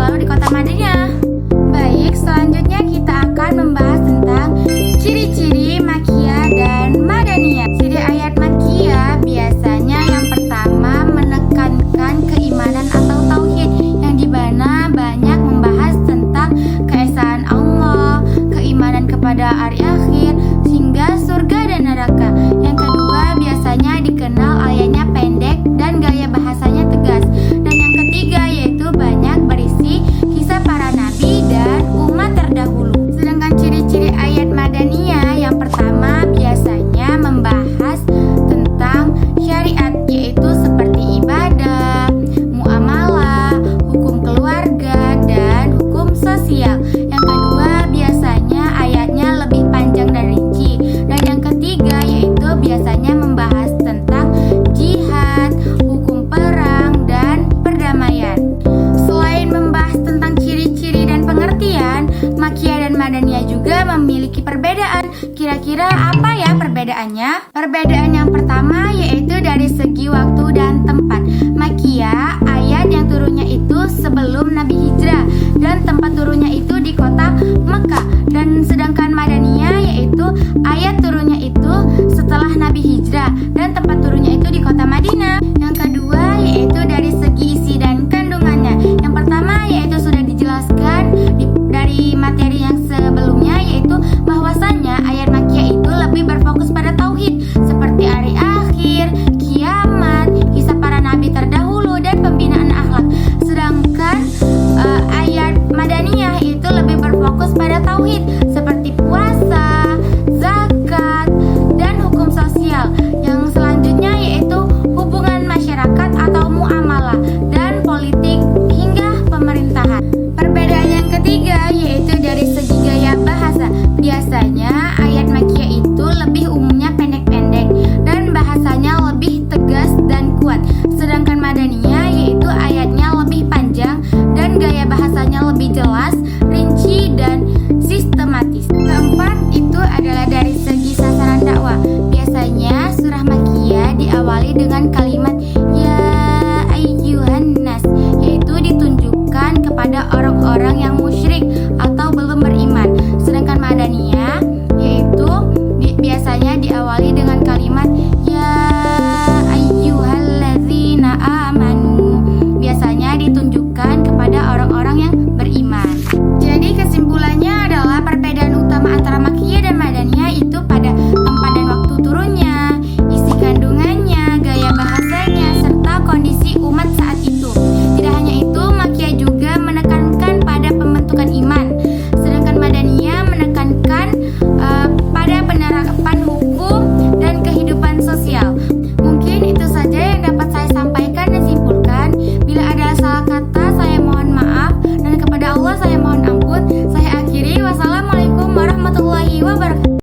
selalu di kota Madinah. Baik, selanjutnya kita akan membahas tentang ciri-ciri Makkiyah dan Madaniyah. Ciri ayat Makkiyah biasanya yang pertama menekankan keimanan atau tauhid, yang dimana banyak membahas tentang keesaan Allah, keimanan kepada hari akhir, hingga surga dan neraka. Yang kedua biasanya dikenal ayatnya pendek dan gaya bahasanya tegas. Dan yang ketiga yaitu banyak berisi kisah para nabi dan umat terdahulu. Sedangkan ciri-ciri ayat Madaniyah yang pertama biasanya membahas tentang syariat, yaitu seperti ibadah, muamalah, hukum keluarga, dan hukum sosial. Yang kedua biasanya ayatnya lebih panjang dan rinci. Dan yang ketiga yaitu biasanya membahas tentang jihad, hukum perang, dan perdamaian. Selain membahas tentang ciri-ciri dan pengertian, Makkiyah dan Madaniyah juga memiliki perbedaan. Kira-kira apa ya perbedaannya? Perbedaan yang pertama yaitu dari segi waktu dan tempat. Makkiyah ayat yang turunnya itu sebelum Nabi hijrah dan tempat turunnya itu di kota Mekah. Dan sedangkan Madaniyah yaitu ayat turunnya itu setelah Nabi hijrah dan tempat turunnya itu di kota Madinah. Yang kedua yaitu dari segi isi dan kandungannya. Yang pertama yaitu sudah dijelaskan dari materi yang sebelumnya, yaitu bahwasannya ayat Makkiyah itu lebih berfokus pada tauhid seperti hari akhir, kiamat, kisah para nabi terdahulu, dan pembinaan akhlak. Sedangkan ayat Madaniyah itu lebih berfokus pada tauhid seperti puasa, zakat, dan hukum sosial. Yang selanjutnya yaitu hubungan masyarakat atau muamalah dan politik hingga pemerintahan. Perbedaan yang ketiga yaitu dari segi gaya bahasa. Biasanya ayat Makkiyah itu lebih umumnya pendek-pendek dan bahasanya lebih tegas dan kuat. Sedangkan Madaniyah yaitu ayatnya lebih panjang dan gaya bahasanya lebih jelas, rinci, dan sistematis. Keempat itu adalah dari segi sasaran dakwah. Biasanya surah Makkiyah diawali dengan kalimat ya ayyuhan nas, yaitu ditunjukkan kepada orang-orang yang musyrik